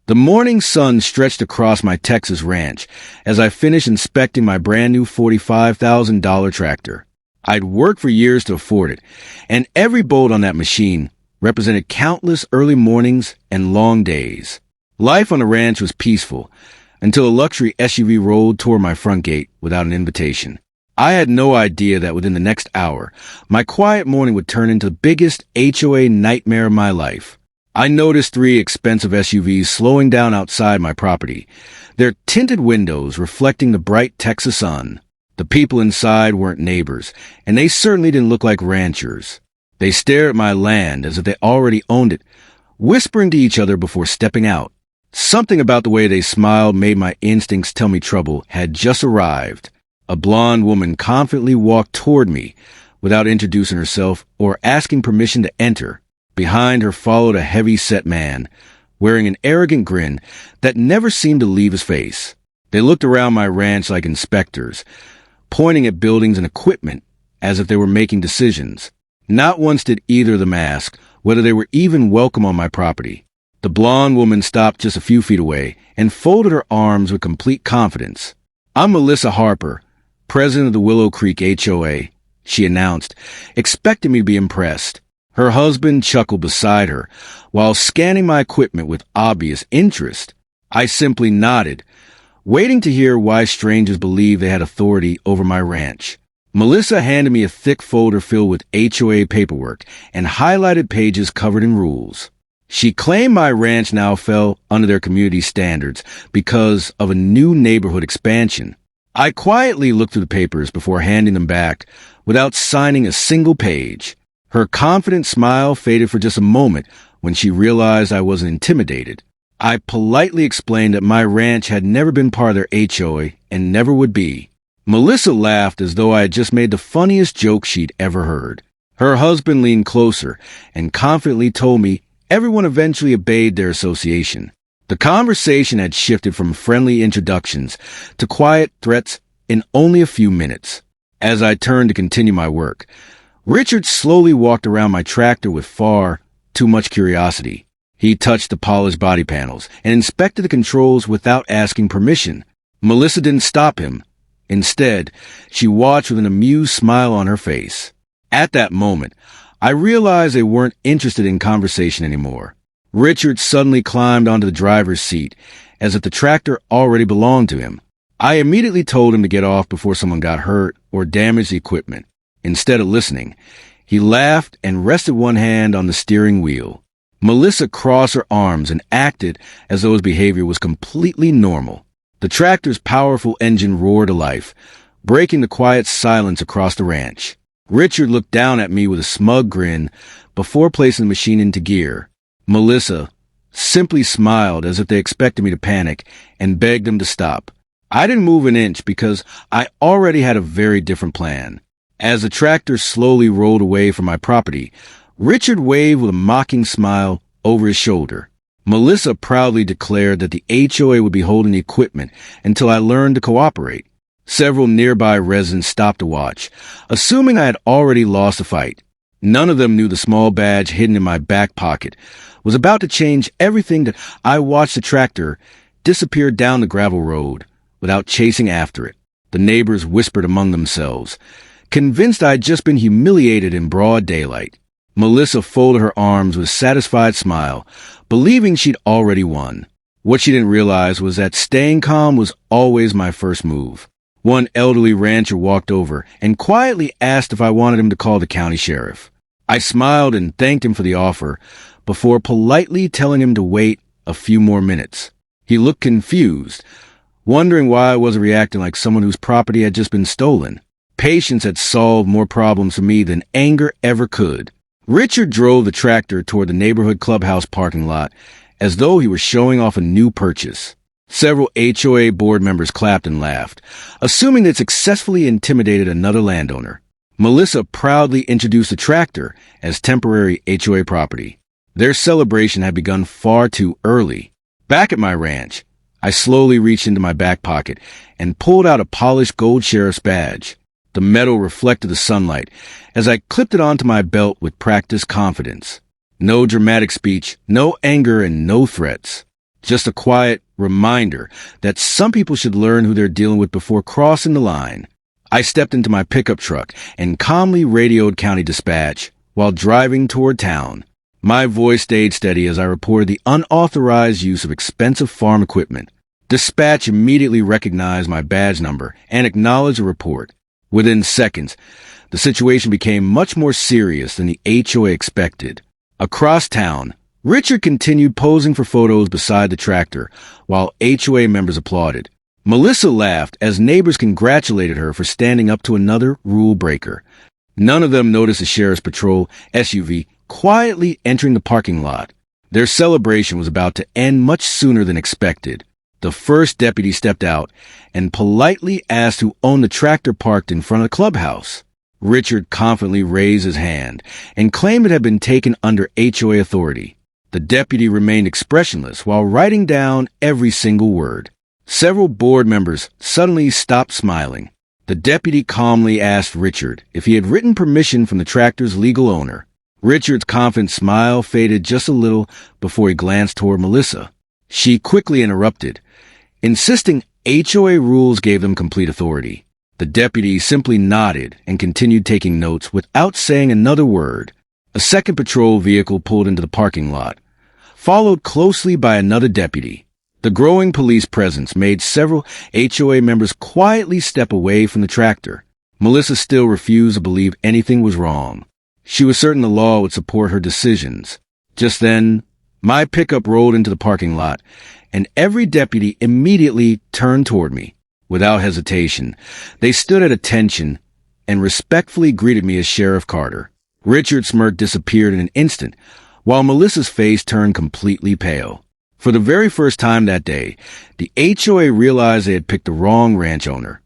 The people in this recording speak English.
The morning sun stretched across my Texas ranch as I finished inspecting my brand new $45,000 tractor. I'd worked for years to afford it, and every bolt on that machine represented countless early mornings and long days. Life on the ranch was peaceful until a luxury SUV rolled toward my front gate without an invitation. I had no idea that within the next hour, my quiet morning would turn into the biggest HOA nightmare of my life. I noticed 3 expensive SUVs slowing down outside my property, their tinted windows reflecting the bright Texas sun. The people inside weren't neighbors, and they certainly didn't look like ranchers. They stared at my land as if they already owned it, whispering to each other before stepping out. Something about the way they smiled made my instincts tell me trouble had just arrived. A blonde woman confidently walked toward me without introducing herself or asking permission to enter. Behind her followed a heavy-set man, wearing an arrogant grin that never seemed to leave his face. They looked around my ranch like inspectors, pointing at buildings and equipment as if they were making decisions. Not once did either of them ask whether they were even welcome on my property. The blonde woman stopped just a few feet away and folded her arms with complete confidence. "I'm Melissa Harper, president of the Willow Creek HOA," she announced, expecting me to be impressed. Her husband chuckled beside her while scanning my equipment with obvious interest. I simply nodded, waiting to hear why strangers believed they had authority over my ranch. Melissa handed me a thick folder filled with HOA paperwork and highlighted pages covered in rules. She claimed my ranch now fell under their community standards because of a new neighborhood expansion. I quietly looked through the papers before handing them back without signing a single page. Her confident smile faded for just a moment when she realized I wasn't intimidated. I politely explained that my ranch had never been part of their HOA and never would be. Melissa laughed as though I had just made the funniest joke she'd ever heard. Her husband leaned closer and confidently told me everyone eventually obeyed their association. The conversation had shifted from friendly introductions to quiet threats in only a few minutes. As I turned to continue my work, Richard slowly walked around my tractor with far too much curiosity. He touched the polished body panels and inspected the controls without asking permission. Melissa didn't stop him. Instead, she watched with an amused smile on her face. At that moment, I realized they weren't interested in conversation anymore. Richard suddenly climbed onto the driver's seat, as if the tractor already belonged to him. I immediately told him to get off before someone got hurt or damaged the equipment. Instead of listening, he laughed and rested one hand on the steering wheel. Melissa crossed her arms and acted as though his behavior was completely normal. The tractor's powerful engine roared to life, breaking the quiet silence across the ranch. Richard looked down at me with a smug grin before placing the machine into gear. Melissa simply smiled as if they expected me to panic and begged him to stop. I didn't move an inch because I already had a very different plan. As the tractor slowly rolled away from my property, Richard waved with a mocking smile over his shoulder. Melissa proudly declared that the HOA would be holding the equipment until I learned to cooperate. Several nearby residents stopped to watch, assuming I had already lost the fight. None of them knew the small badge hidden in my back pocket was about to change everything that I watched the tractor disappear down the gravel road without chasing after it. The neighbors whispered among themselves, convinced I'd just been humiliated in broad daylight. Melissa folded her arms with a satisfied smile, believing she'd already won. What she didn't realize was that staying calm was always my first move. One elderly rancher walked over and quietly asked if I wanted him to call the county sheriff. I smiled and thanked him for the offer before politely telling him to wait a few more minutes. He looked confused, wondering why I wasn't reacting like someone whose property had just been stolen. Patience had solved more problems for me than anger ever could. Richard drove the tractor toward the neighborhood clubhouse parking lot as though he were showing off a new purchase. Several HOA board members clapped and laughed, assuming they'd successfully intimidated another landowner. Melissa proudly introduced the tractor as temporary HOA property. Their celebration had begun far too early. Back at my ranch, I slowly reached into my back pocket and pulled out a polished gold sheriff's badge. The metal reflected the sunlight as I clipped it onto my belt with practiced confidence. No dramatic speech, no anger, and no threats. Just a quiet reminder that some people should learn who they're dealing with before crossing the line. I stepped into my pickup truck and calmly radioed County Dispatch while driving toward town. My voice stayed steady as I reported the unauthorized use of expensive farm equipment. Dispatch immediately recognized my badge number and acknowledged the report. Within seconds, the situation became much more serious than the HOA expected. Across town, Richard continued posing for photos beside the tractor, while HOA members applauded. Melissa laughed as neighbors congratulated her for standing up to another rule breaker. None of them noticed the Sheriff's Patrol SUV quietly entering the parking lot. Their celebration was about to end much sooner than expected. The first deputy stepped out and politely asked who owned the tractor parked in front of the clubhouse. Richard confidently raised his hand and claimed it had been taken under HOA authority. The deputy remained expressionless while writing down every single word. Several board members suddenly stopped smiling. The deputy calmly asked Richard if he had written permission from the tractor's legal owner. Richard's confident smile faded just a little before he glanced toward Melissa. She quickly interrupted, insisting HOA rules gave them complete authority. The deputy simply nodded and continued taking notes without saying another word. A second patrol vehicle pulled into the parking lot, followed closely by another deputy. The growing police presence made several HOA members quietly step away from the tractor. Melissa still refused to believe anything was wrong. She was certain the law would support her decisions. Just then, my pickup rolled into the parking lot, and every deputy immediately turned toward me. Without hesitation, they stood at attention and respectfully greeted me as Sheriff Carter. Richard's smirk disappeared in an instant, while Melissa's face turned completely pale. For the very first time that day, the HOA realized they had picked the wrong ranch owner.